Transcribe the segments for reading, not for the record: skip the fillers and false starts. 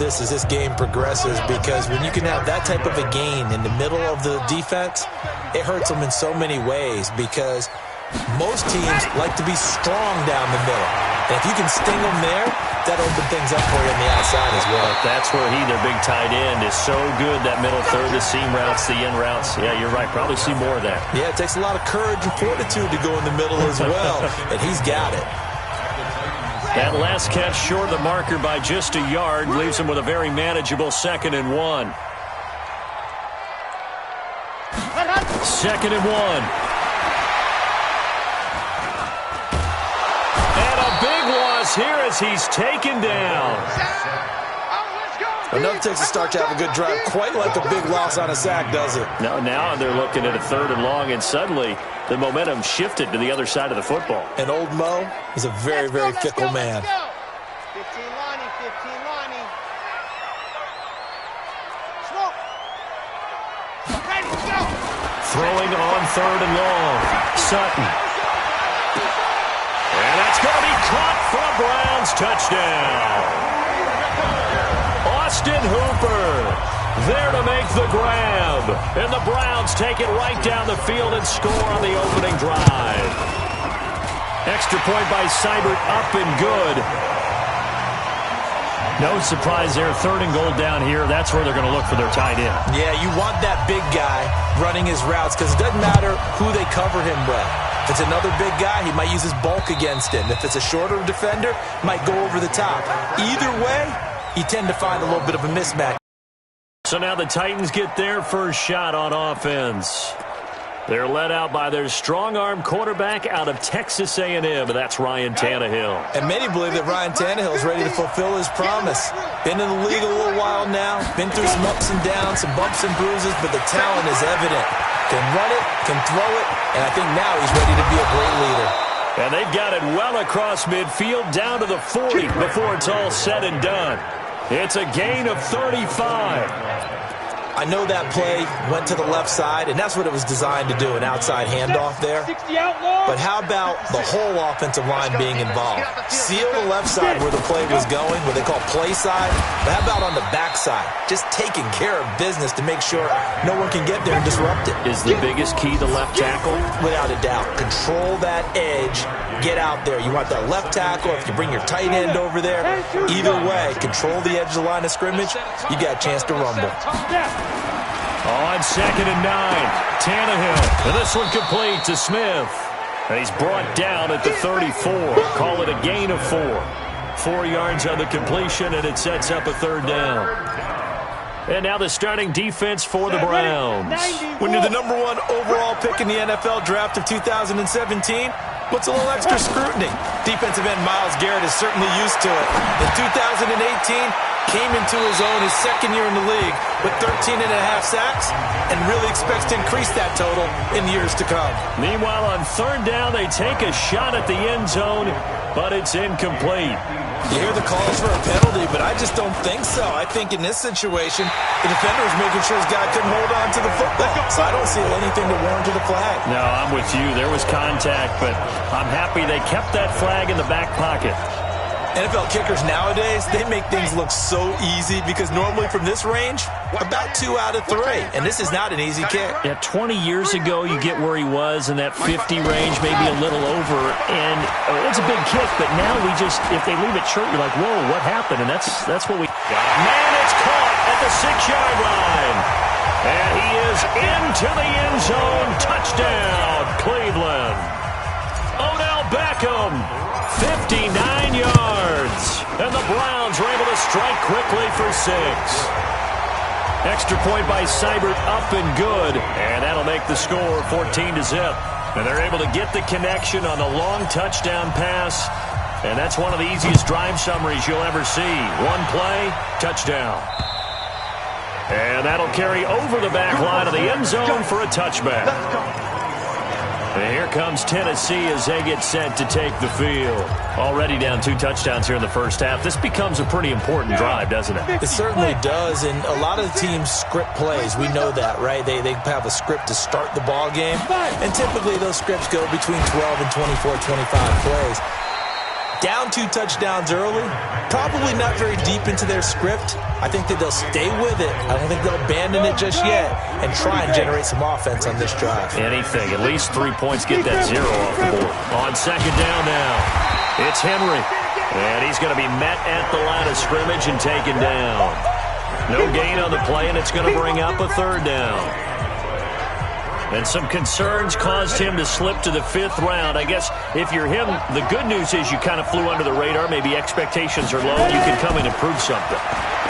this as this game progresses, because when you can have that type of a gain in the middle of the defense, it hurts them in so many ways, because most teams like to be strong down the middle. And if you can sting them there, that opens things up for you on the outside as well. That's where their big tight end, is so good, that middle third, the seam routes, the in routes. Yeah, you're right. Probably see more of that. Yeah, it takes a lot of courage and fortitude to go in the middle as well, and he's got it. That last catch short of the marker by just a yard leaves him with a very manageable 2nd and 1. 2nd and 1. And a big loss here as he's taken down. Enough takes a start to have a good drive, quite like a big loss on a sack, does it? No, now they're looking at a 3rd and long, and suddenly the momentum shifted to the other side of the football. And old Mo is a very, very fickle man. 15 Lonnie, 15 Lonnie. Smoke. Ready, go. Throwing on 3rd and long. Sutton. And that's going to be caught for a Browns touchdown. Austin Hooper there to make the grab. And the Browns take it right down the field and score on the opening drive. Extra point by Seibert, up and good. No surprise there. 3rd and goal down here. That's where they're going to look for their tight end. Yeah, you want that big guy running his routes, because it doesn't matter who they cover him with. If it's another big guy, he might use his bulk against him. If it's a shorter defender, might go over the top. Either way, you tend to find a little bit of a mismatch. So now the Titans get their first shot on offense. They're led out by their strong-arm quarterback out of Texas A&M, and that's Ryan Tannehill. And many believe that Ryan Tannehill is ready to fulfill his promise. Been in the league a little while now, been through some ups and downs, some bumps and bruises, but the talent is evident. Can run it, can throw it, and I think now he's ready to be a great leader. And they've got it well across midfield, down to the 40 before it's all said and done. It's a gain of 35. I know that play went to the left side, and that's what it was designed to do, an outside handoff there. But how about the whole offensive line being involved? Seal the left side where the play was going, what they call play side. But how about on the back side? Just taking care of business to make sure no one can get there and disrupt it. Is the biggest key the left tackle? Without a doubt. Control that edge. Get out there. You want that left tackle. If you bring your tight end over there, either way, control the edge of the line of scrimmage, you got a chance to rumble. On 2nd and 9, Tannehill. And this one complete to Smith. And he's brought down at the 34. Call it a gain of 4. 4 yards on the completion, and it sets up a 3rd down. And now the starting defense for the Browns. When you're the #1 overall pick in the NFL draft of 2017, what's a little extra scrutiny? Defensive end Myles Garrett is certainly used to it. In 2018, came into his own his 2nd year in the league with 13.5 sacks and really expects to increase that total in years to come. Meanwhile, on 3rd down, they take a shot at the end zone, but it's incomplete. You hear the calls for a penalty, but I just don't think so. I think in this situation, the defender was making sure his guy couldn't hold on to the football. So I don't see anything to warrant the flag. No, I'm with you. There was contact, but I'm happy they kept that flag in the back pocket. NFL kickers nowadays, they make things look so easy because normally from this range, about 2 out of 3. And this is not an easy kick. Yeah, 20 years ago, you get where he was in that 50 range, maybe a little over. And it's a big kick, but now we just, if they leave it short, you're like, whoa, what happened? And that's what we got. Man, it's caught at the 6-yard line. And he is into the end zone. Touchdown, Cleveland. Odell Beckham, 59 yards. And the Browns were able to strike quickly for 6. Extra point by Seibert, up and good. And that'll make the score 14-0. And they're able to get the connection on the long touchdown pass. And that's one of the easiest drive summaries you'll ever see. One play, touchdown. And that'll carry over the back line of the end zone for a touchback. And here comes Tennessee as they get set to take the field. Already down 2 touchdowns here in the first half. This becomes a pretty important drive, doesn't it? It certainly does, and a lot of the teams script plays. We know that, right? They have a script to start the ball game, and typically those scripts go between 12 and 24, 25 plays. Down 2 touchdowns early, probably not very deep into their script. I think that they'll stay with it. I don't think they'll abandon it just yet and try and generate some offense on this drive. Anything. At least 3 points, get that 0 off the board. On second down now, it's Henry. And he's going to be met at the line of scrimmage and taken down. No gain on the play, and it's going to bring up a 3rd down. And some concerns caused him to slip to the 5th round. I guess if you're him, the good news is you kind of flew under the radar. Maybe expectations are low. You can come in and prove something.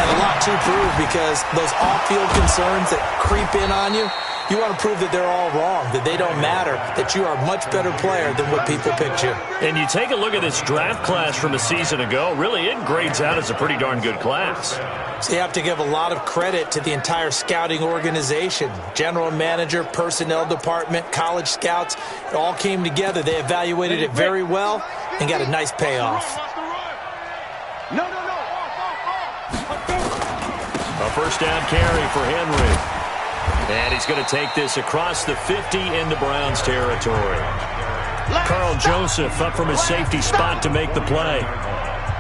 And a lot to prove because those off-field concerns that creep in on you, you want to prove that they're all wrong, that they don't matter, that you are a much better player than what people picture. And you take a look at this draft class from a season ago, really it grades out as a pretty darn good class. So you have to give a lot of credit to the entire scouting organization. General manager, personnel department, college scouts, it all came together. They evaluated it very well and got a nice payoff. A first down carry for Henry. And he's going to take this across the 50 into Browns territory. Carl Joseph up from his safety spot to make the play.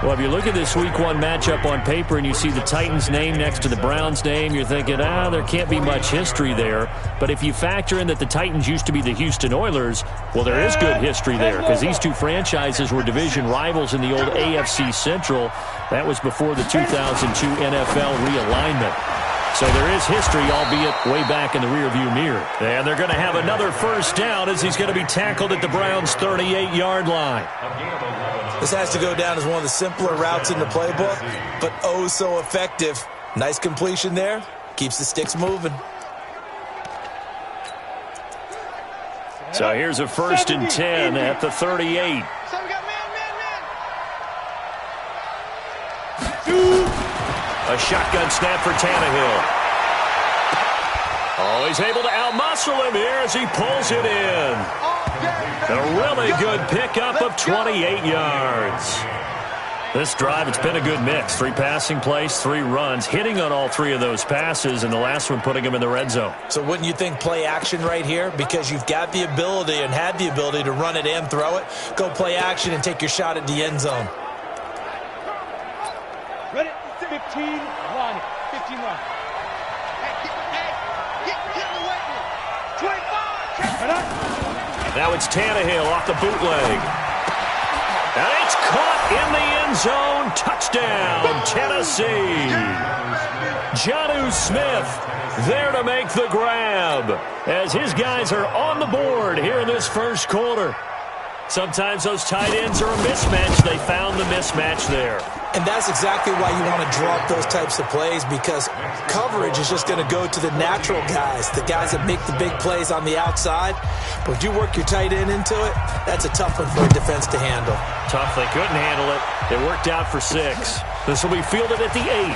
Well, if you look at this Week 1 matchup on paper and you see the Titans' name next to the Browns' name, you're thinking, there can't be much history there. But if you factor in that the Titans used to be the Houston Oilers, well, there is good history there because these two franchises were division rivals in the old AFC Central. That was before the 2002 NFL realignment. So there is history, albeit way back in the rearview mirror. And they're going to have another first down as he's going to be tackled at the Browns' 38-yard line. This has to go down as one of the simpler routes in the playbook, but oh so effective. Nice completion there. Keeps the sticks moving. So here's a 1st and 10 at the 38. A shotgun snap for Tannehill. Oh, he's able to outmuscle him here as he pulls it in. A really good pickup of 28 yards. This drive, it's been a good mix. 3 passing plays, 3 runs, hitting on all 3 of those passes, and the last one putting him in the red zone. So wouldn't you think play action right here? Because you've got the ability and had the ability to run it and throw it. Go play action and take your shot at the end zone. Ready? 15 line. 15 line. Get in the way. 25. Now it's Tannehill off the bootleg. And it's caught in the end zone. Touchdown, Tennessee. Jonnu Smith there to make the grab as his guys are on the board here in this first quarter. Sometimes those tight ends are a mismatch. They found the mismatch there. And that's exactly why you want to draw up those types of plays, because coverage is just going to go to the natural guys, the guys that make the big plays on the outside. But if you work your tight end into it, that's a tough one for a defense to handle. Tough. They couldn't handle it. It worked out for 6. This will be fielded at the 8.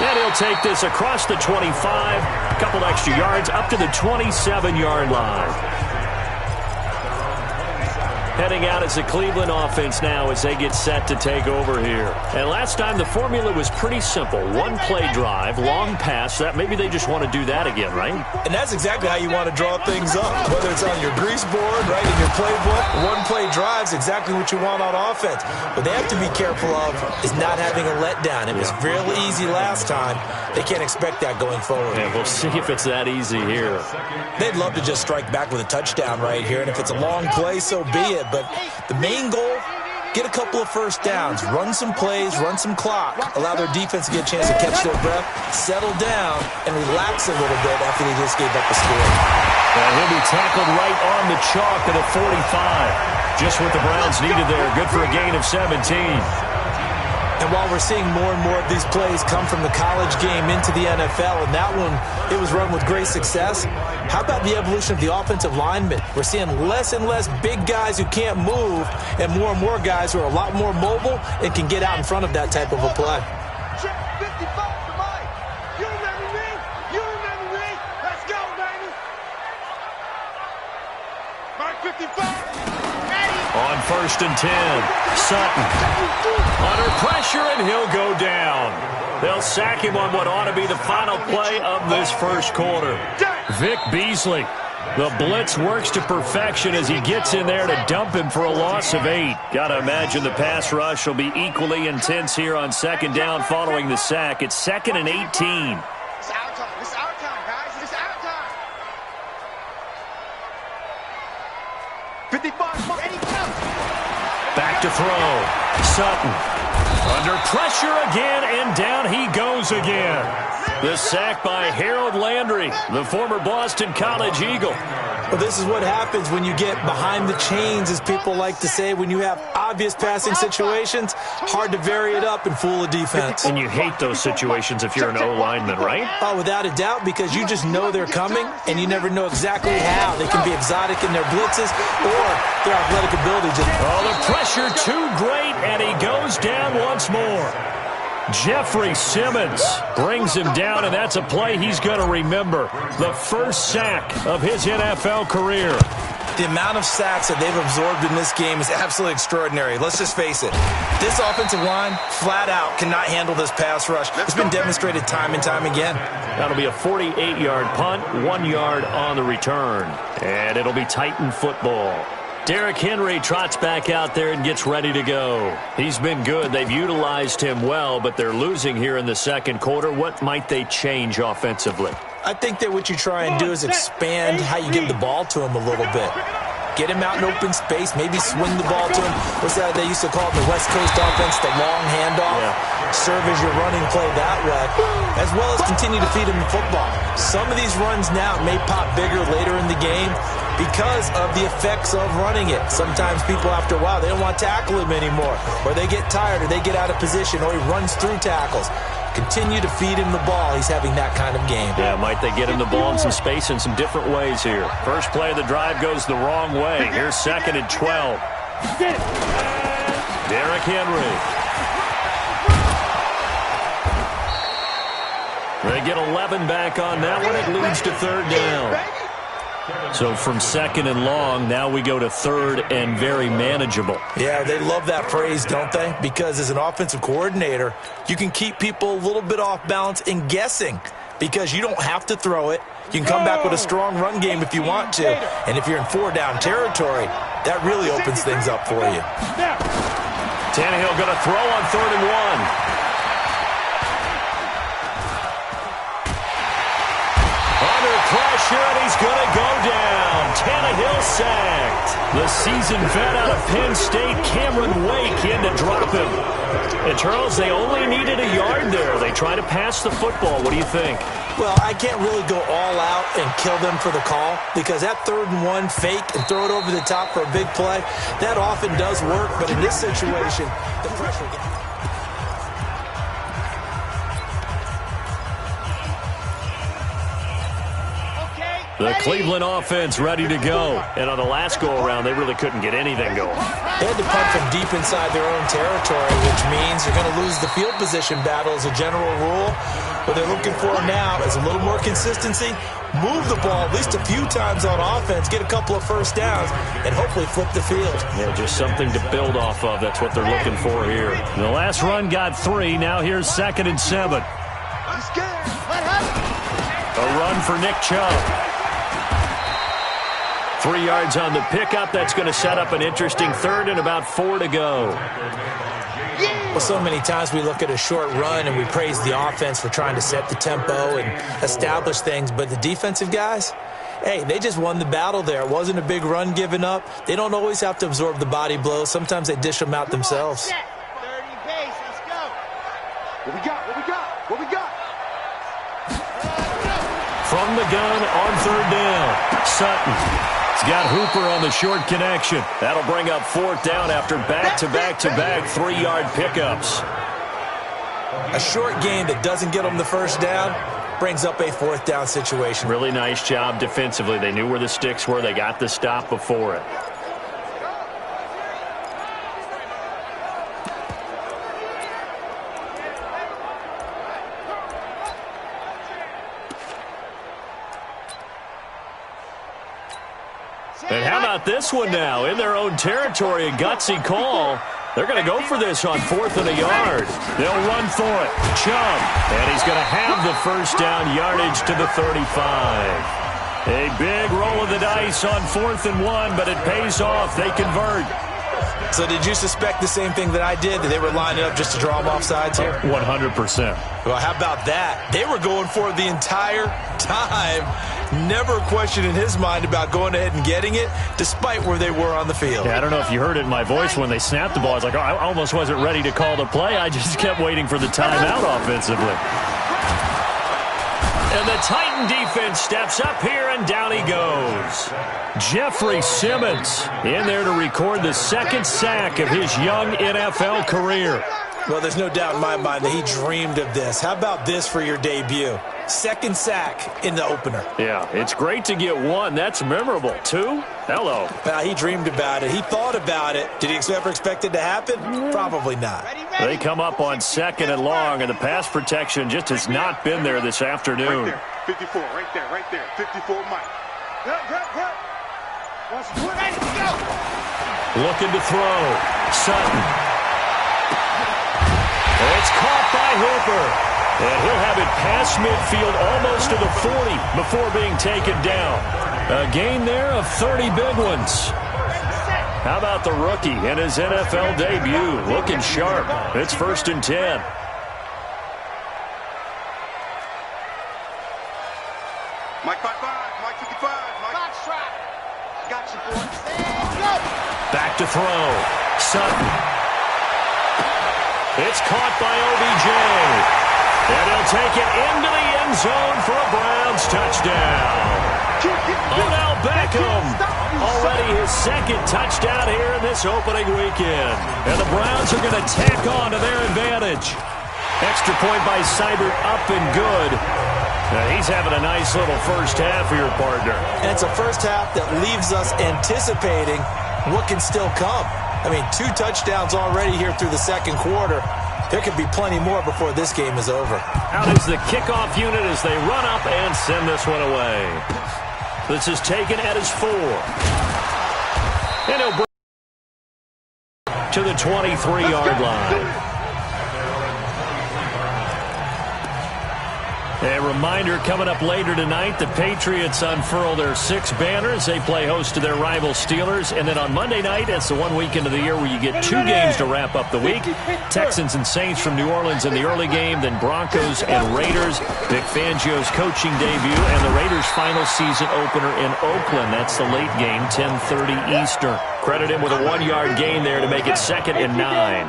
And he'll take this across the 25, a couple extra yards up to the 27-yard line. Heading out as the Cleveland offense now as they get set to take over here. And last time the formula was pretty simple. 1 play drive, long pass. That maybe they just want to do that again, right? And that's exactly how you want to draw things up. Whether it's on your grease board, right, in your playbook, 1 play drive is exactly what you want on offense. What they have to be careful of is not having a letdown. It was real easy last time. They can't expect that going forward. Yeah, we'll see if it's that easy here. They'd love to just strike back with a touchdown right here. And if it's a long play, so be it. But the main goal, get a couple of first downs, run some plays, run some clock, allow their defense to get a chance to catch their breath, settle down, and relax a little bit after they just gave up a score. And he'll be tackled right on the chalk at a 45. Just what the Browns needed there. Good for a gain of 17. And while we're seeing more and more of these plays come from the college game into the NFL, and that one, it was run with great success, how about the evolution of the offensive linemen? We're seeing less and less big guys who can't move and more guys who are a lot more mobile and can get out in front of that type of a play. Check 55 for Mike. You remember me? You remember me? Let's go, baby. Mike 55. On 1st and 10, Sutton under pressure, and he'll go down. They'll sack him on what ought to be the final play of this first quarter. Vic Beasley The blitz works to perfection as he gets in there to dump him for a loss of 8. Got to imagine the pass rush will be equally intense here on second down following the sack. It's 2nd and 18. It's our time. It's our time, guys. It's our time. 55, and he comes. Back to throw. Sutton. Under pressure again, and down he goes again. The sack by Harold Landry, the former Boston College Eagle. Well, this is what happens when you get behind the chains, as people like to say. When you have obvious passing situations, hard to vary it up and fool a defense. And you hate those situations if you're an O-lineman, right? Oh, without a doubt, because you just know they're coming, and you never know exactly how. They can be exotic in their blitzes, or their athletic ability just... Oh, the pressure too great, and he goes down once more. Jeffrey Simmons brings him down, and that's a play he's going to remember. The first sack of his NFL career. The amount of sacks that they've absorbed in this game is absolutely extraordinary. Let's just face it. This offensive line, flat out, cannot handle this pass rush. It's been demonstrated time and time again. That'll be a 48-yard punt, 1 yard on the return. And it'll be Titan football. Derrick Henry trots back out there and gets ready to go. He's been good. They've utilized him well, but they're losing here in the second quarter. What might they change offensively? I think that what you try and do is expand how you give the ball to him a little bit. Get him out in open space, maybe swing the ball to him. What's that they used to call it, the West Coast offense, the long handoff? Yeah. Serve as your running play that way, as well as continue to feed him the football. Some of these runs now may pop bigger later in the game because of the effects of running it. Sometimes people, after a while, they don't want to tackle him anymore, or they get tired, or they get out of position, or he runs through tackles. Continue to feed him the ball. He's having that kind of game. Yeah, might they get him the ball in some space in some different ways here. First play of the drive goes the wrong way. Here's 2nd and 12. Derrick Henry. They get 11 back on that one. It leads to 3rd down. So from 2nd and long, now we go to 3rd and very manageable. Yeah, they love that phrase, don't they? Because as an offensive coordinator, you can keep people a little bit off balance and guessing because you don't have to throw it. You can come back with a strong run game if you want to. And if you're in 4-down territory, that really opens things up for you. Tannehill going to throw on 3rd and 1. Pressure, and he's going to go down. Tannehill sacked. The seasoned vet out of Penn State, Cameron Wake, in to drop him. And, Charles, they only needed a yard there. They try to pass the football. What do you think? Well, I can't really go all out and kill them for the call because that 3rd and 1 fake and throw it over the top for a big play, that often does work. But in this situation, the pressure... The Cleveland offense ready to go. And on the last go-around, they really couldn't get anything going. They had to punt from deep inside their own territory, which means you're going to lose the field position battle as a general rule. What they're looking for now is a little more consistency, move the ball at least a few times on offense, get a couple of first downs, and hopefully flip the field. Yeah, just something to build off of. That's what they're looking for here. The last run got 3. Now here's 2nd and 7. I'm scared. What happened? A run for Nick Chubb. 3 yards on the pickup. That's going to set up an interesting 3rd and about 4 to go. Well, so many times we look at a short run and we praise the offense for trying to set the tempo and establish things, but the defensive guys, hey, they just won the battle there. It wasn't a big run given up. They don't always have to absorb the body blows. Sometimes they dish them out themselves. 30 base, let's go. What we got? What we got? What we got? From the gun on 3rd down, Sutton. He's got Hooper on the short connection. That'll bring up 4th down after back-to-back-to-back 3-yard pickups. A short game that doesn't get them the first down brings up a 4th down situation. Really nice job defensively. They knew where the sticks were. They got the stop before it. And how about this one now? In their own territory, a gutsy call. They're going to go for this on 4th and a yard. They'll run for it. Chubb. And he's going to have the first down, yardage to the 35. A big roll of the dice on 4th and 1, but it pays off. They convert. So did you suspect the same thing that I did, that they were lining up just to draw them off sides here? 100%. Well, how about that? They were going for it the entire time. Never a question in his mind about going ahead and getting it, despite where they were on the field. Yeah, I don't know if you heard it in my voice when they snapped the ball. I was like, oh, I almost wasn't ready to call the play. I just kept waiting for the timeout offensively. And the Titan defense steps up here, and down he goes. Jeffrey Simmons in there to record the 2nd sack of his young NFL career. Well, there's no doubt in my mind that he dreamed of this. How about this for your debut? 2nd sack in the opener. Yeah, it's great to get 1. That's memorable. 2? Hello. Well, he dreamed about it. He thought about it. Did he ever expect it to happen? Probably not. They come up on 2nd and long, and the pass protection just has not been there this afternoon. Right there, 54, right there, 54, Mike. Looking to throw. Sutton. It's caught by Hooper. And he'll have it past midfield almost to the 40 before being taken down. A gain there of 30 big ones. How about the rookie in his NFL debut? Looking sharp. It's 1st and 10. Mike 55, Mike 55, Mike. Box trap. Got you, boy. Back to throw. Sutton. It's caught by OBJ. And he'll take it into the end zone for a Browns touchdown. Odell Beckham. Already his 2nd touchdown here in this opening weekend. And the Browns are going to tack on to their advantage. Extra point by Seibert, up and good. Now he's having a nice little first half for your partner. And it's a first half that leaves us anticipating what can still come. I mean, 2 touchdowns already here through the 2nd quarter. There could be plenty more before this game is over. Out is the kickoff unit as they run up and send this one away. This is taken at his 4. And he'll bring to the 23-yard line. A reminder coming up later tonight, the Patriots unfurl their 6 banners. They play host to their rival Steelers. And then on Monday night, it's the one weekend of the year where you get 2 games to wrap up the week. Texans and Saints from New Orleans in the early game, then Broncos and Raiders. Vic Fangio's coaching debut and the Raiders' final season opener in Oakland. That's the late game, 10:30 Eastern. Credit him with a 1-yard gain there to make it 2nd and 9.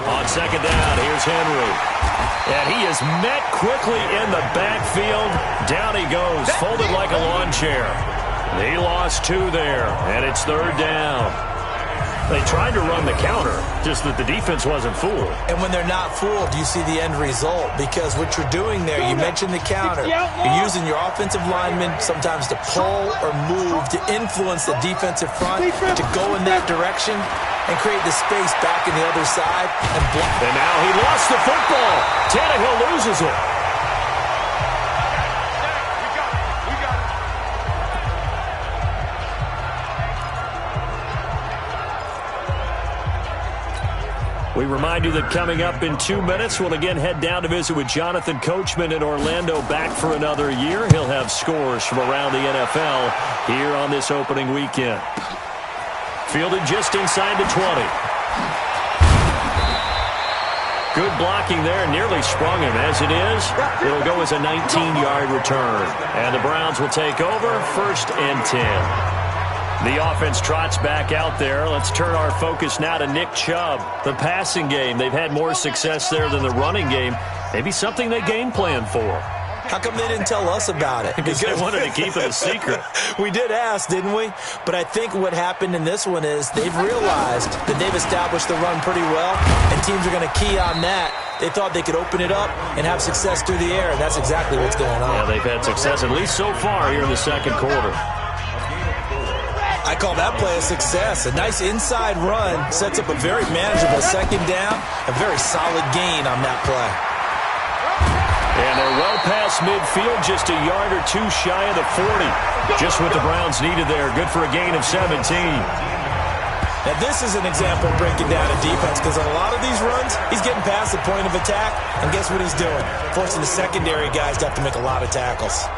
On 2nd down, here's Henry. And he is met quickly in the backfield. Down he goes, folded like a lawn chair. He lost 2 there, and it's 3rd down. They tried to run the counter, just that the defense wasn't fooled. And when they're not fooled, you see the end result. Because what you're doing there, you mentioned the counter. You're using your offensive linemen sometimes to pull or move, to influence the defensive front, to go in that direction and create the space back in the other side and block. And now he lost the football. Tannehill loses it. We remind you that coming up in 2 minutes, we'll again head down to visit with Jonathan Coachman in Orlando, back for another year. He'll have scores from around the NFL here on this opening weekend. Fielded just inside the 20. Good blocking there, nearly sprung him. As it is, it'll go as a 19-yard return. And the Browns will take over, 1st and 10. The offense trots back out there. Let's turn our focus now to Nick Chubb. The passing game, they've had more success there than the running game. Maybe something they game plan for. How come they didn't tell us about it? Because they wanted to keep it a secret. We did ask, didn't we? But I think what happened in this one is they've realized that they've established the run pretty well, and teams are going to key on that. They thought they could open it up and have success through the air, and that's exactly what's going on. Yeah, they've had success, at least so far, here in the 2nd quarter. I call that play a success. A nice inside run sets up a very manageable 2nd down, a very solid gain on that play. And they're well past midfield, just a yard or 2 shy of the 40. Just what the Browns needed there. Good for a gain of 17. Now, this is an example of breaking down a defense because on a lot of these runs, he's getting past the point of attack, and guess what he's doing? Forcing the secondary guys to have to make a lot of tackles.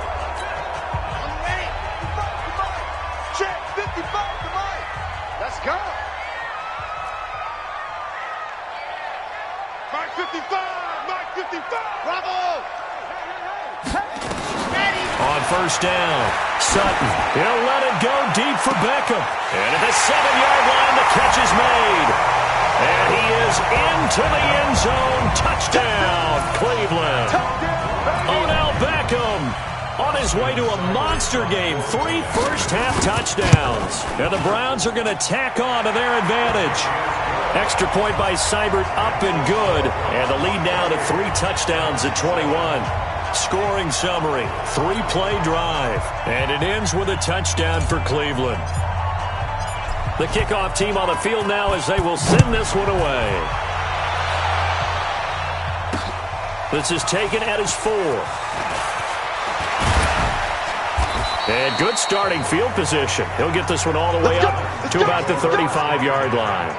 Check 55 to Mike. Let's go. Mike 55. Mike 55. Bravo. On first down, Sutton. He'll let it go deep for Beckham. And at the 7-yard line, the catch is made. And he is into the end zone. Touchdown, Cleveland. Odell Beckham on his way to a monster game. 3 first-half touchdowns. And the Browns are going to tack on to their advantage. Extra point by Seibert, up and good. And the lead now to 3 touchdowns at 21. Scoring summary, 3-play drive, and it ends with a touchdown for Cleveland. The kickoff team on the field now as they will send this one away. This is taken at his 4. And good starting field position. He'll get this one all the way up to about the 35-yard line.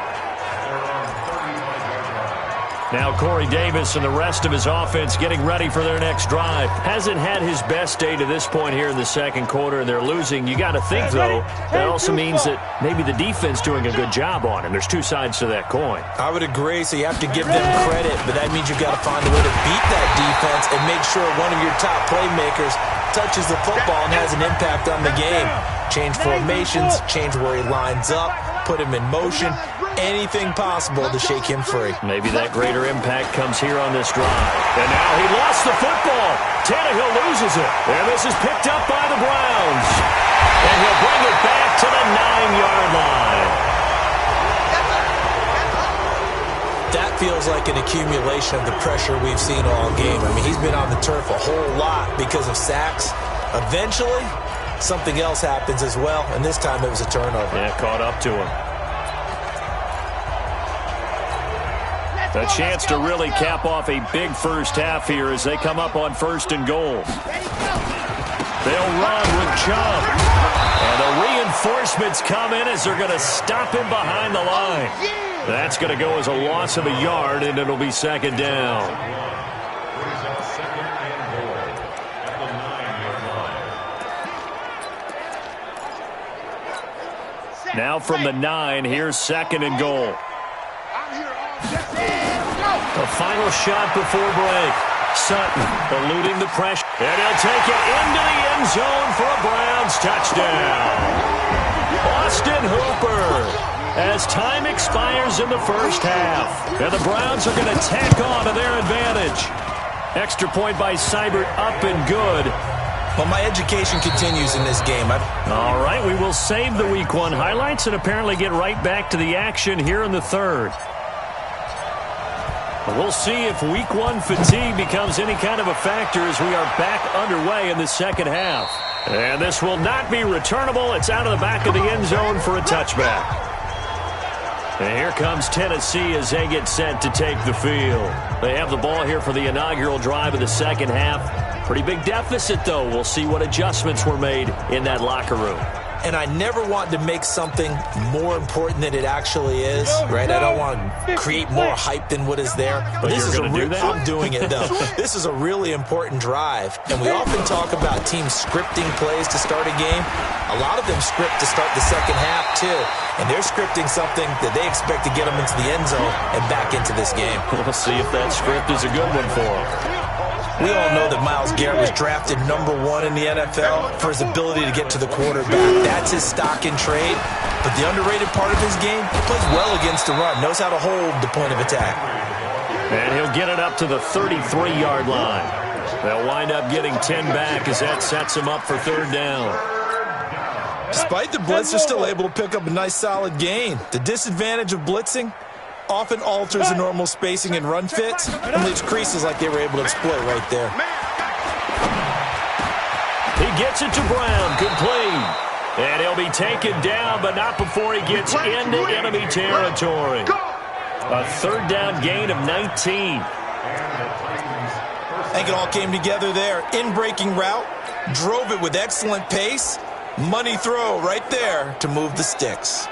Now Corey Davis and the rest of his offense getting ready for their next drive. Hasn't had his best day to this point here in the second quarter, and they're losing. You got to think, though, that also means that maybe the defense doing a good job on him. There's 2 sides to that coin. I would agree, so you have to give them credit, but that means you've got to find a way to beat that defense and make sure one of your top playmakers touches the football and has an impact on the game. Change formations, change where he lines up, put him in motion. Anything possible to shake him free. Maybe that greater impact comes here on this drive. And now he lost the football. Tannehill loses it. And this is picked up by the Browns. And he'll bring it back to the 9-yard line. That feels like an accumulation of the pressure we've seen all game. I mean, he's been on the turf a whole lot because of sacks. Eventually, something else happens as well, and this time it was a turnover. Yeah, caught up to him. A chance to really cap off a big first half here as they come up on 1st and goal. They'll run with Chubb. And the reinforcements come in as they're going to stop him behind the line. That's going to go as a loss of a yard, and it'll be 2nd down. Now from the 9, here's 2nd and goal. A final shot before break. Sutton eluding the pressure. And he'll take it into the end zone for a Browns touchdown. Austin Hooper as time expires in the first half. And the Browns are going to tack on to their advantage. Extra point by Seibert, up and good. Well, my education continues in this game. All right, we will save the Week 1 highlights and apparently get right back to the action here in the 3rd. We'll see if Week 1 fatigue becomes any kind of a factor as we are back underway in the second half. And this will not be returnable. It's out of the back of the end zone for a touchback. And here comes Tennessee as they get set to take the field. They have the ball here for the inaugural drive of the second half. Pretty big deficit, though. We'll see what adjustments were made in that locker room. And I never want to make something more important than it actually is, right? I don't want to create more hype than what is there. But this is I'm doing it, though. This is a really important drive. And we often talk about teams scripting plays to start a game. A lot of them script to start the second half, too. And they're scripting something that they expect to get them into the end zone and back into this game. We'll see if that script is a good one for them. We all know that Myles Garrett was drafted #1 in the NFL for his ability to get to the quarterback. That's his stock in trade. But the underrated part of his game, he plays well against the run, knows how to hold the point of attack. And he'll get it up to the 33-yard line. They'll wind up getting 10 back as that sets him up for 3rd down. Despite the blitz, they're still able to pick up a nice solid gain. The disadvantage of blitzing often alters the normal spacing and run fits and leaves creases like they were able to exploit right there. He gets it to Brown, complete. And he'll be taken down, but not before he gets into enemy territory. A 3rd down gain of 19. I think it all came together there. In-breaking route, drove it with excellent pace. Money throw right there to move the sticks.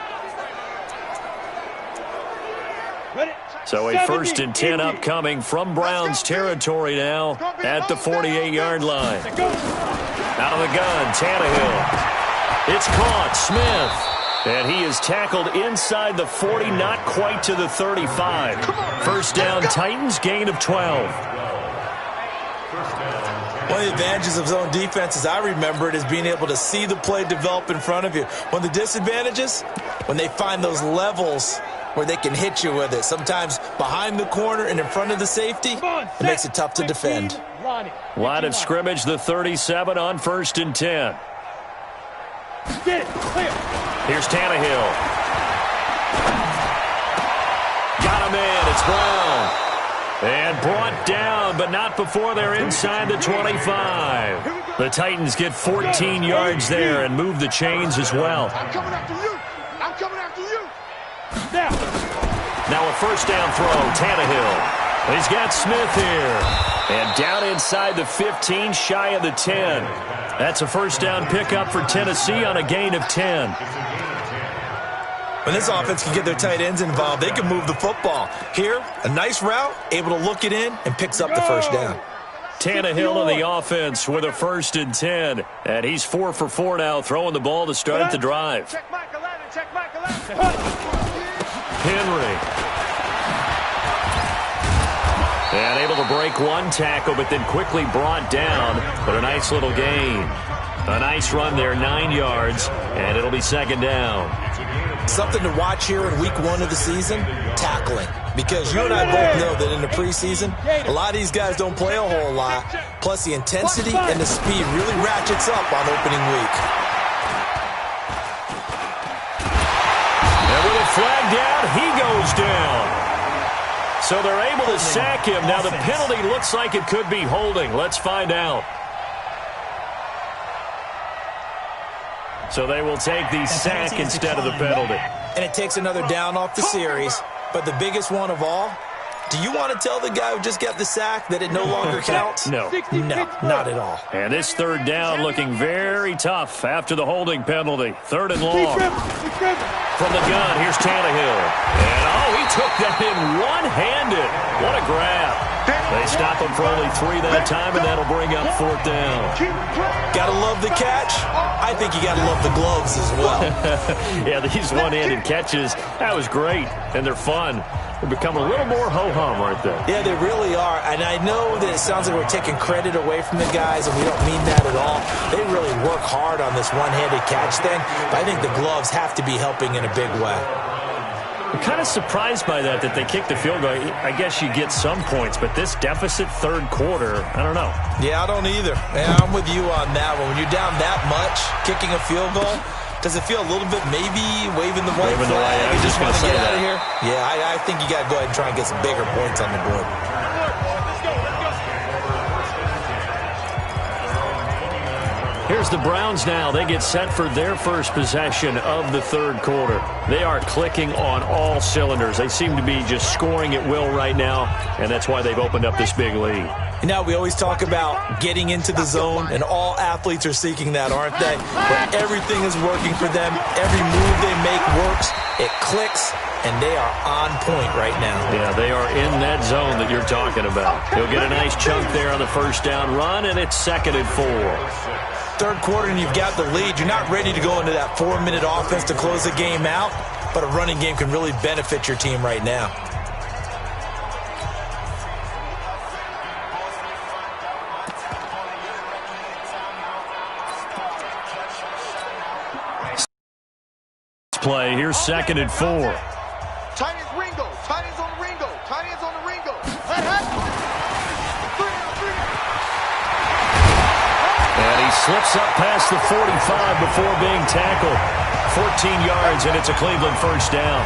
So a 1st and 10 upcoming from Browns territory now at the 48-yard line. Out of the gun, Tannehill. It's caught, Smith. And he is tackled inside the 40, not quite to the 35. 1st down, Titans, gain of 12. One of the advantages of zone defense, as I remember it, is being able to see the play develop in front of you. One of the disadvantages, when they find those levels where they can hit you with it, sometimes behind the corner and in front of the safety, it makes it tough to defend. Line of scrimmage, the 37 on 1st and 10. Here's Tannehill. Got him in. It's Brown. And brought down, but not before they're inside the 25. The Titans get 14 yards there and move the chains as well. I'm coming after you. I'm coming after you. Now a 1st down throw, Tannehill. He's got Smith here. And down inside the 15, shy of the 10. That's a 1st down pickup for Tennessee on a gain of 10. When this offense can get their tight ends involved, they can move the football. Here, a nice route, able to look it in, and picks up the 1st down. Tannehill on the offense with a 1st and 10. And he's 4 for 4 now, throwing the ball to start the drive. Henry. And able to break one tackle, but then quickly brought down. But a nice little gain. A nice run there, 9 yards, and it'll be 2nd down. Something to watch here in week 1 of the season, tackling. Because you and I both know that in the preseason, a lot of these guys don't play a whole lot. Plus the intensity and the speed really ratchets up on opening week. And with a flag down, he goes down. So they're able to sack him. Now the penalty looks like it could be holding. Let's find out. So they will take the sack instead of the penalty. And it takes another down off the series. But the biggest one of all, do you want to tell the guy who just got the sack that it no longer counts? No. No, not at all. And this 3rd down looking very tough after the holding penalty. 3rd and long. From the gun, here's Tannehill. And, he took that in one-handed. What a grab. They stop him for only 3 that time, and that'll bring up 4th down. Gotta love the catch. I think you gotta love the gloves as well. Yeah, these one-handed catches, that was great, and they're fun. They're becoming a little more ho-hum, aren't they? Yeah, they really are. And I know that it sounds like we're taking credit away from the guys, and we don't mean that at all. They really work hard on this one-handed catch thing, but I think the gloves have to be helping in a big way. I'm kind of surprised by that they kicked the field goal. I guess you get some points, but this deficit 3rd quarter, I don't know. Yeah, I don't either. Yeah, I'm with you on that one. When you're down that much, kicking a field goal, does it feel a little bit maybe waving the white flag? You just want to get out of here? Yeah, I think you got to go ahead and try and get some bigger points on the board. Here's the Browns now. They get set for their first possession of the 3rd quarter. They are clicking on all cylinders. They seem to be just scoring at will right now, and that's why they've opened up this big lead. You know, we always talk about getting into the zone, and all athletes are seeking that, aren't they? Where everything is working for them. Every move they make works. It clicks, and they are on point right now. Yeah, they are in that zone that you're talking about. He'll get a nice chunk there on the 1st down run, and it's 2nd and 4. 3rd quarter and you've got the lead. You're not ready to go into that 4-minute offense to close the game out, but a running game can really benefit your team right now. Play. Here's 2nd and 4. Tight ends Ringo. Tight ends on the Ringo. Tight ends on the Ringo. That happens. And he slips up past the 45 before being tackled. 14 yards, and it's a Cleveland 1st down.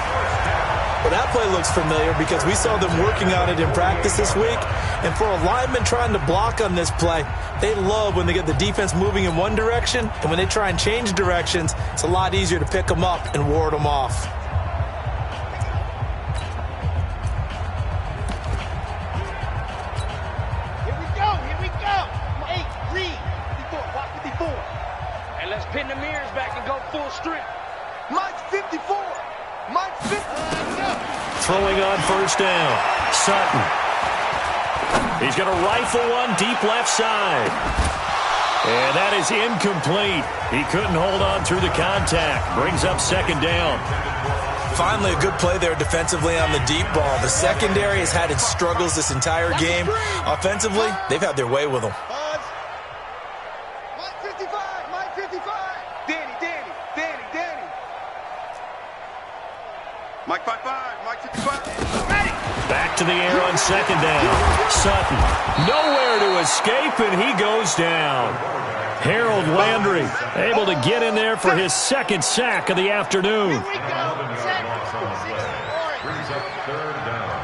Well, that play looks familiar because we saw them working on it in practice this week. And for a lineman trying to block on this play, they love when they get the defense moving in one direction. And when they try and change directions, it's a lot easier to pick them up and ward them off. Here we go. Hey, read. 54, box 54. And let's pin the mirrors back and go full strength. Mike's 54. Mike's 54. throwing on first down. Sutton. He's going to rifle one deep left side. And that is incomplete. He couldn't hold on through the contact. Brings up second down. Finally, a good play there defensively on the deep ball. The secondary has had its struggles this entire game. Offensively, they've had their way with them. Mike 55, Mike 55. Danny. Mike 55, Mike 55. Ready. Back to the air on second down. Sutton, nowhere to escape, and he goes down. Harold Landry able to get in there for his second sack of the afternoon. Here we go.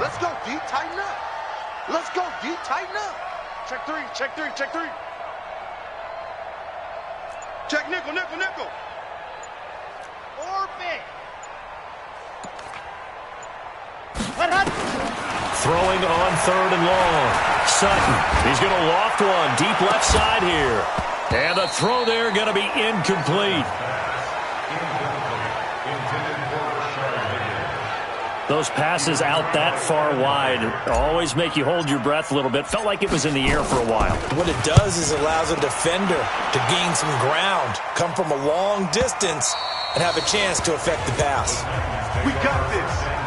Let's go, D. Tighten up. Let's go, D. Tighten up. Check three. Check nickel. Orbit. Throwing on third and long. Sutton, he's going to loft one deep left side here. And the throw there going to be incomplete. Those passes out that far wide always make you hold your breath a little bit. Felt like it was in the air for a while. What it does is allows a defender to gain some ground, come from a long distance, and have a chance to affect the pass. We got this.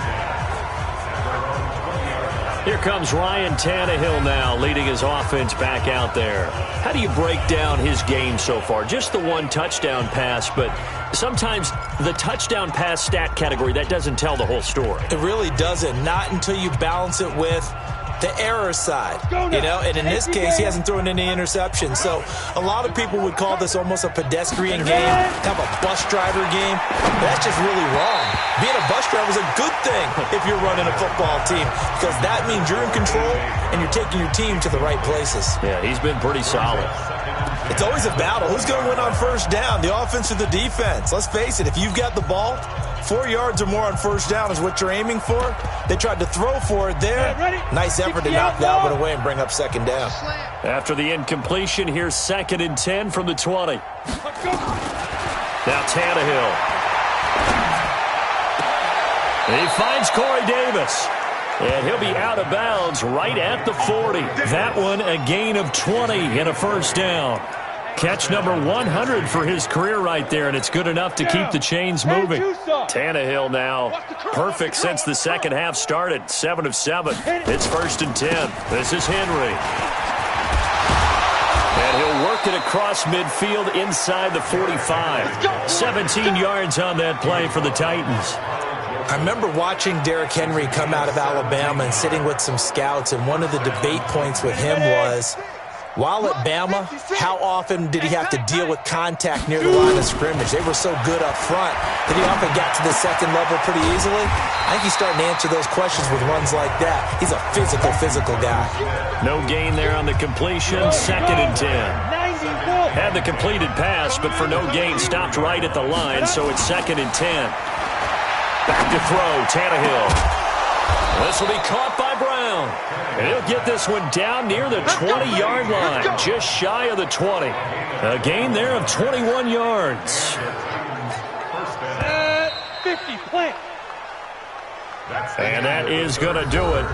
Here comes Ryan Tannehill now, leading his offense back out there. How do you break down his game so far? Just the one touchdown pass, but sometimes the touchdown pass stat category, that doesn't tell the whole story. It really doesn't. Not until you balance it with the error side, you know, and in this case, he hasn't thrown any interceptions. So a lot of people would call this almost a pedestrian game, kind of a bus driver game. That's just really wrong. Being a bus driver is a good thing if you're running a football team, because that means you're in control and you're taking your team to the right places. Yeah, he's been pretty solid. It's always a battle. Who's going to win on first down, the offense or the defense? Let's face it, if you've got the ball, 4 yards or more on first down is what you're aiming for. They tried to throw for it there. Nice effort to knock that one away and bring up second down. After the incompletion, here's 2nd and 10 from the 20. Now Tannehill. He finds Corey Davis. And he'll be out of bounds right at the 40. That one a gain of 20 and a first down. Catch number 100 for his career right there, and it's good enough to keep the chains moving. Tannehill now perfect since the second half started. 7 of 7. It's 1st and 10. This is Henry. And he'll work it across midfield inside the 45. 17 yards on that play for the Titans. I remember watching Derrick Henry come out of Alabama and sitting with some scouts, and one of the debate points with him was, while at Bama, how often did he have to deal with contact near the line of scrimmage? They were so good up front that he often got to the second level pretty easily. I think he's starting to answer those questions with runs like that. He's a physical guy. No gain there on the completion. 2nd and 10. Had the completed pass, but for no gain, stopped right at the line, so it's 2nd and 10. Back to throw, Tannehill. This will be caught by Brown. And he'll get this one down near the 20-yard line, just shy of the 20. A gain there of 21 yards. 50, plant. And that is going to do it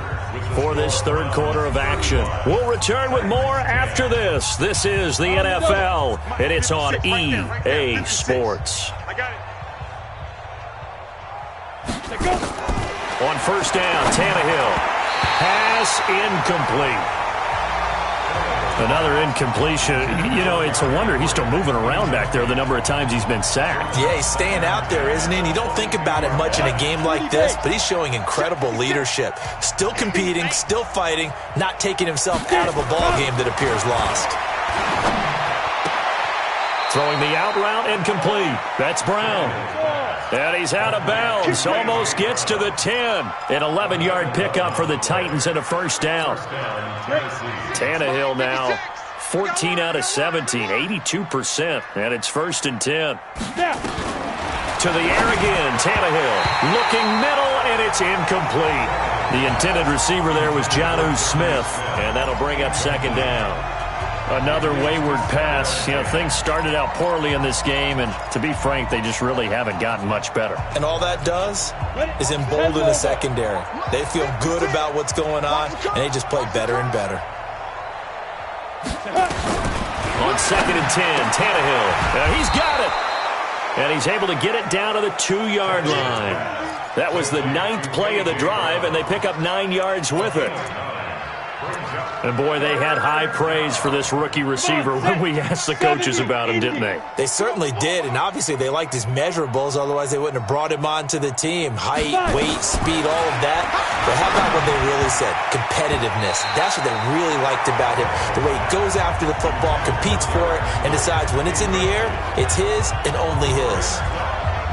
for this third quarter of action. We'll return with more after this. This is the NFL, and it's on EA Sports. I got it. On first down, Tannehill. Pass incomplete. Another incompletion. You know, it's a wonder he's still moving around back there the number of times he's been sacked. Yeah, he's staying out there, isn't he? And you don't think about it much in a game like this, but he's showing incredible leadership. Still competing, still fighting, not taking himself out of a ball game that appears lost. Throwing the out route incomplete. That's Brown. And he's out of bounds. Almost gets to the 10. An 11-yard pickup for the Titans and a first down. Tannehill now 14 out of 17, 82%. And it's 1st and 10. To the air again, Tannehill. Looking middle, and it's incomplete. The intended receiver there was Jonnu Smith. And that'll bring up second down. Another wayward pass. You know, things started out poorly in this game, and to be frank, they just really haven't gotten much better. And all that does is embolden the secondary. They feel good about what's going on, and they just play better and better. On 2nd and 10, Tannehill. He's got it. And he's able to get it down to the 2-yard line. That was the 9th play of the drive, and they pick up 9 yards with it. And, boy, they had high praise for this rookie receiver when we asked the coaches about him, didn't they? They certainly did, and obviously they liked his measurables. Otherwise, they wouldn't have brought him onto the team. Height, weight, speed, all of that. But how about what they really said? Competitiveness. That's what they really liked about him. The way he goes after the football, competes for it, and decides when it's in the air, it's his and only his.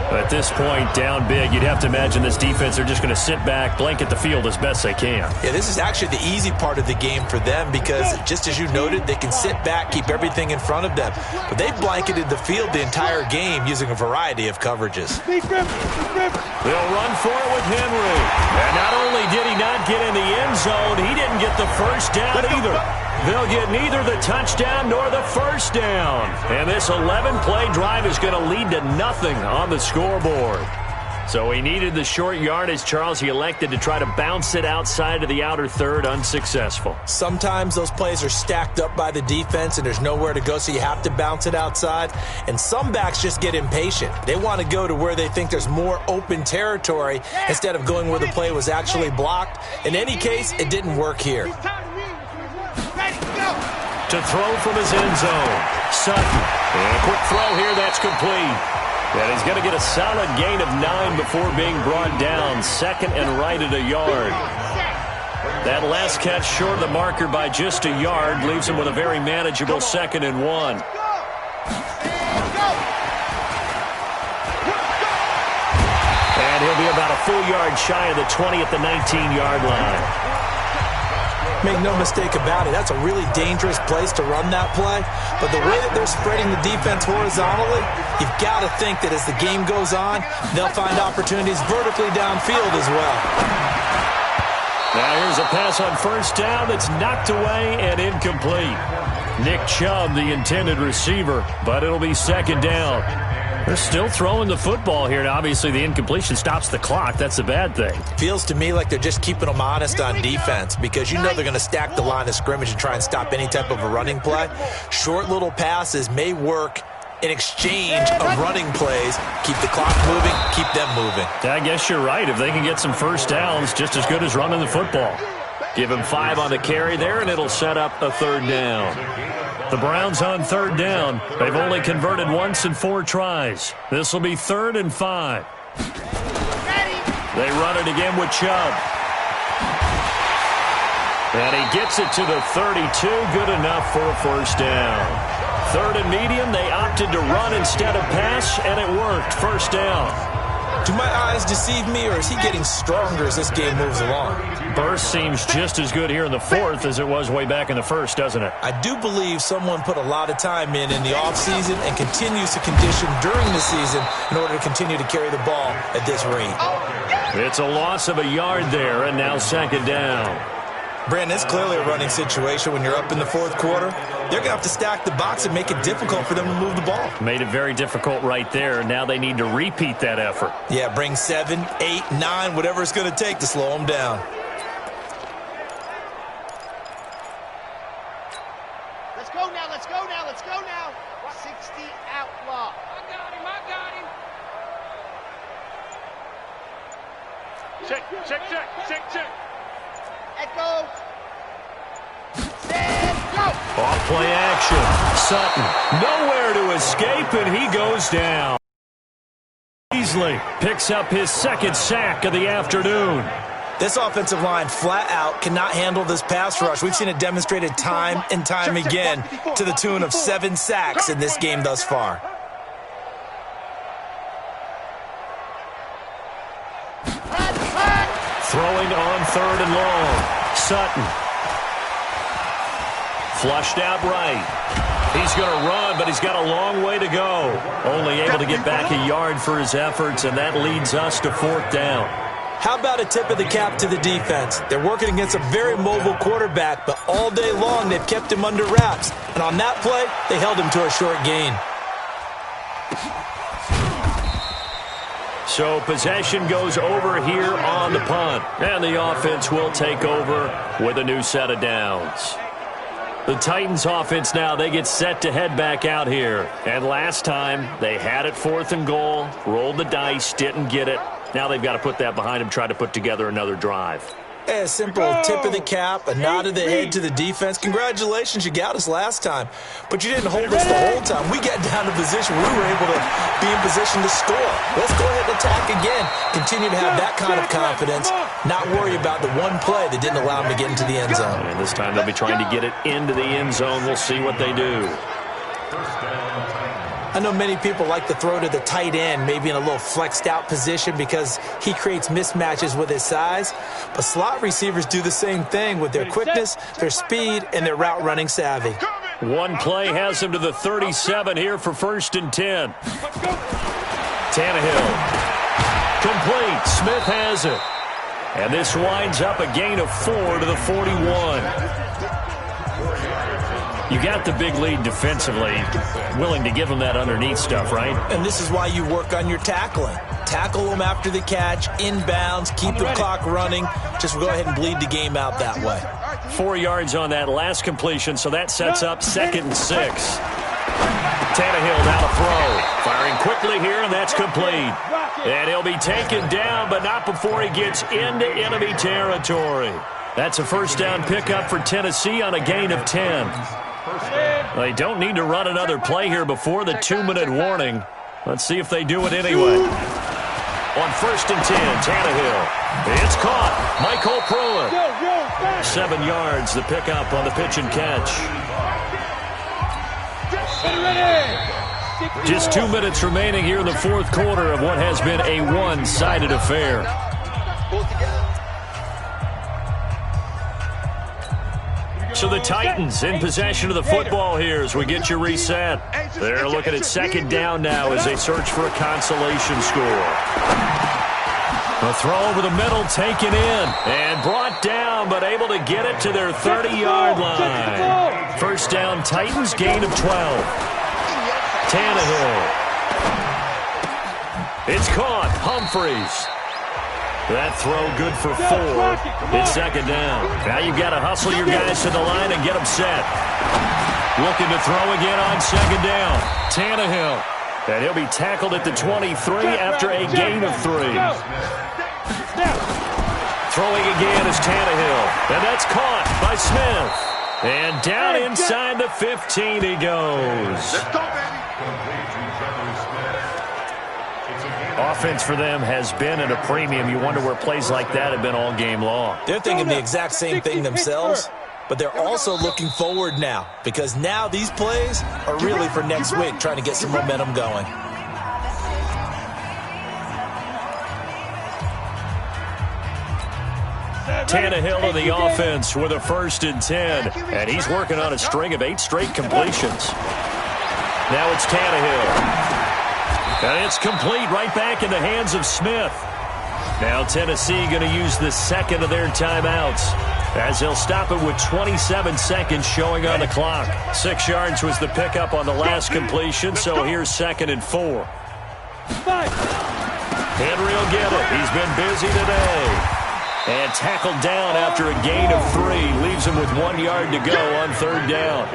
At this point, down big, you'd have to imagine this defense are just going to sit back, blanket the field as best they can. Yeah, this is actually the easy part of the game for them because, just as you noted, they can sit back, keep everything in front of them. But they blanketed the field the entire game using a variety of coverages. They'll run for it with Henry. And not only did he not get in the end zone, he didn't get the first down either. They'll get neither the touchdown nor the first down. And this 11-play drive is going to lead to nothing on the scoreboard. So he needed the short yardage, Charles. He elected to try to bounce it outside of the outer third, unsuccessful. Sometimes those plays are stacked up by the defense and there's nowhere to go, so you have to bounce it outside. And some backs just get impatient. They want to go to where they think there's more open territory instead of going where the play was actually blocked. In any case, it didn't work here. To throw from his end zone, Sutton. And a quick throw here, that's complete. And he's going to get a solid gain of 9 before being brought down. 2nd and right at a yard. That last catch short of the marker by just a yard leaves him with a very manageable 2nd and 1. And he'll be about a full yard shy of the 20 at the 19-yard line. Make no mistake about it, that's a really dangerous place to run that play. But the way that they're spreading the defense horizontally, you've got to think that as the game goes on, they'll find opportunities vertically downfield as well. Now here's a pass on first down that's knocked away and incomplete. Nick Chubb, the intended receiver, but it'll be 2nd down. They're still throwing the football here, and obviously the incompletion stops the clock. That's a bad thing. Feels to me like they're just keeping them honest on defense because you know they're going to stack the line of scrimmage and try and stop any type of a running play. Short little passes may work in exchange of running plays. Keep the clock moving, keep them moving. I guess you're right. If they can get some first downs, just as good as running the football. Give him 5 on the carry there, and it'll set up a 3rd down. The Browns on 3rd down. They've only converted once in 4 tries. This will be 3rd and 5. They run it again with Chubb. And he gets it to the 32. Good enough for a first down. 3rd and medium. They opted to run instead of pass, and it worked. First down. Do my eyes deceive me, or is he getting stronger as this game moves along? Burst seems just as good here in the 4th as it was way back in the 1st, doesn't it? I do believe someone put a lot of time in the offseason and continues to condition during the season in order to continue to carry the ball at this rate. It's a loss of a yard there, and now 2nd down. Brandon, it's clearly a running situation when you're up in the 4th quarter. They're going to have to stack the box and make it difficult for them to move the ball. Made it very difficult right there. Now they need to repeat that effort. Yeah, bring 7, 8, 9, whatever it's going to take to slow them down. Let's go now, let's go now, let's go now. 60 outlaw. I got him, I got him. Check. Echo. Set, go. Off play action. Sutton nowhere to escape, and he goes down. Beasley picks up his 2nd sack of the afternoon. This offensive line flat out cannot handle this pass rush. We've seen it demonstrated time and time again to the tune of 7 sacks in this game thus far. Throwing on 3rd and long. Sutton. Flushed out right. He's going to run, but he's got a long way to go. Only able to get back a yard for his efforts, and that leads us to 4th down. How about a tip of the cap to the defense? They're working against a very mobile quarterback, but all day long they've kept him under wraps. And on that play, they held him to a short gain. So possession goes over here on the punt. And the offense will take over with a new set of downs. The Titans offense now, they get set to head back out here. And last time, they had it 4th and goal, rolled the dice, didn't get it. Now they've got to put that behind them, try to put together another drive. A simple tip of the cap, a nod of the head to the defense. Congratulations, you got us last time. But you didn't hold us the whole time. We got down to position. We were able to be in position to score. Let's go ahead and attack again. Continue to have that kind of confidence. Not worry about the one play that didn't allow them to get into the end zone. And this time they'll be trying to get it into the end zone. We'll see what they do. I know many people like to throw to the tight end, maybe in a little flexed out position because he creates mismatches with his size. But slot receivers do the same thing with their quickness, their speed, and their route running savvy. One play has him to the 37 here for 1st and 10. Tannehill. Complete. Smith has it. And this winds up a gain of 4 to the 41. You got the big lead defensively, willing to give them that underneath stuff, right? And this is why you work on your tackling. Tackle them after the catch, inbounds, keep the clock running. Just go ahead and bleed the game out that way. 4 yards on that last completion, so that sets up 2nd and 6. Tannehill now to throw. Firing quickly here, and that's complete. And he'll be taken down, but not before he gets into enemy territory. That's a 1st down pickup for Tennessee on a gain of 10. They don't need to run another play here before the 2-minute warning. Let's see if they do it anyway. On 1st and 10, Tannehill. It's caught. Michael Pruitt. 7 yards, the pickup on the pitch and catch. Just 2 minutes remaining here in the 4th quarter of what has been a one-sided affair. So the Titans in possession of the football here as we get you reset. They're looking at 2nd down now as they search for a consolation score. A throw over the middle taken in and brought down, but able to get it to their 30-yard line. 1st down, Titans, gain of 12. Tannehill. It's caught. Humphreys. That throw good for 4. It's 2nd down. Now you've got to hustle your guys to the line and get them set. Looking to throw again on 2nd down. Tannehill. And he'll be tackled at the 23 after a gain of 3. Throwing again is Tannehill. And that's caught by Smith. And down inside the 15 he goes. Offense for them has been at a premium. You wonder where plays like that have been all game long. They're thinking the exact same thing themselves, but they're also looking forward now because now these plays are really for next week, trying to get some momentum going. Tannehill on the offense with a 1st and 10, and he's working on a string of 8 straight completions. Now it's Tannehill. And it's complete right back in the hands of Smith. Now Tennessee going to use the 2nd of their timeouts as they'll stop it with 27 seconds showing on the clock. 6 yards was the pickup on the last completion, so here's 2nd and 4. Henry will get it. He's been busy today. And tackled down after a gain of 3. Leaves him with 1 yard to go on 3rd down.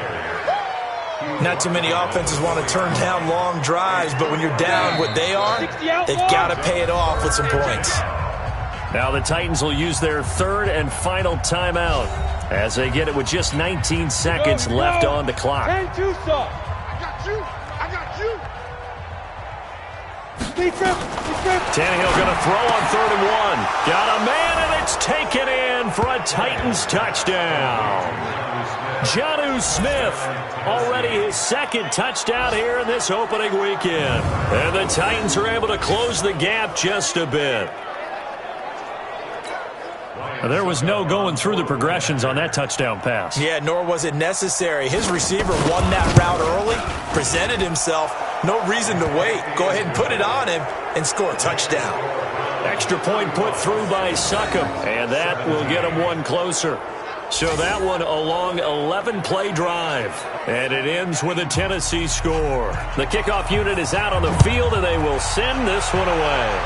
Not too many offenses want to turn down long drives, but when you're down what they are, they've got to pay it off with some points. Now the Titans will use their 3rd and final timeout as they get it with just 19 seconds left on the clock. I got you. Tannehill going to throw on 3rd and 1. Got a man, and it's taken in for a Titans touchdown. Jonnu Smith, already his 2nd touchdown here in this opening weekend. And the Titans are able to close the gap just a bit. There was no going through the progressions on that touchdown pass. Yeah, nor was it necessary. His receiver won that route early, presented himself, no reason to wait. Go ahead and put it on him and score a touchdown. Extra point put through by Succop, and that will get him one closer. So that one a long 11-play drive, and it ends with a Tennessee score. The kickoff unit is out on the field, and they will send this one away.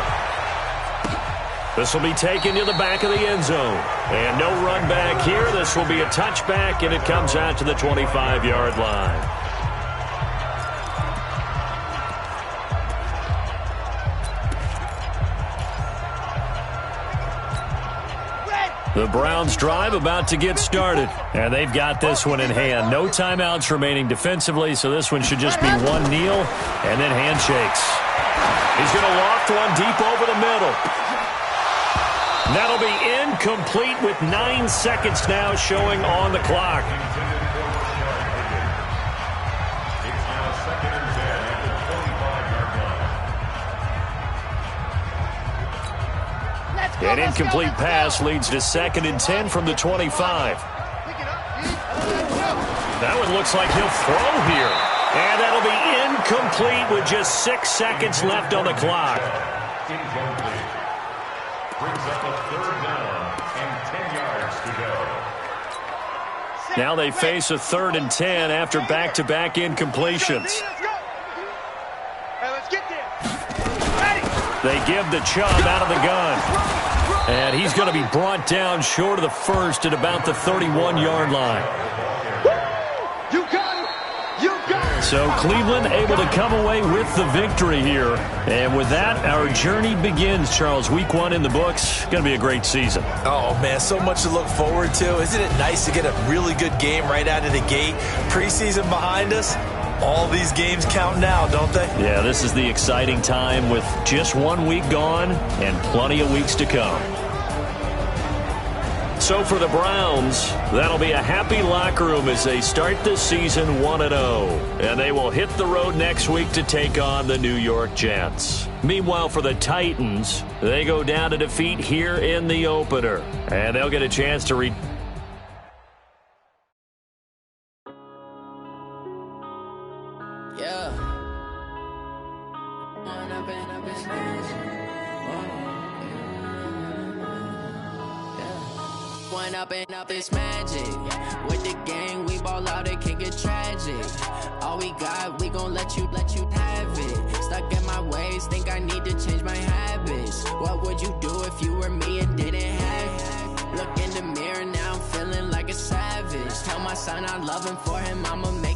This will be taken to the back of the end zone. And no run back here. This will be a touchback, and it comes out to the 25-yard line. The Browns drive about to get started, and they've got this one in hand. No timeouts remaining defensively, so this one should just be one kneel and then handshakes. He's going to loft one deep over the middle. That'll be incomplete with 9 seconds now showing on the clock. An incomplete pass leads to 2nd and 10 from the 25. That one looks like he'll throw here. And that'll be incomplete with just 6 seconds left on the clock. Brings up a 3rd down and 10 yards to go. Now they face a 3rd and 10 after back-to-back incompletions. They give the Chubb out of the gun. And he's going to be brought down short of the first at about the 31-yard line. You got it! You got it! So Cleveland able to come away with the victory here. And with that, our journey begins, Charles. Week 1 in the books. Going to be a great season. Oh, man, so much to look forward to. Isn't it nice to get a really good game right out of the gate? Preseason behind us. All these games count now, don't they? Yeah, this is the exciting time with just 1 week gone and plenty of weeks to come. So for the Browns, that'll be a happy locker room as they start this season 1-0. And they will hit the road next week to take on the New York Jets. Meanwhile, for the Titans, they go down to defeat here in the opener. And they'll get a chance to up this magic. With the gang, we ball out, it can get tragic. All we got, we gon' let you have it. Stuck in my ways, think I need to change my habits. What would you do if you were me and didn't have it? Look in the mirror, now I'm feeling like a savage. Tell my son I love him, for him I'ma make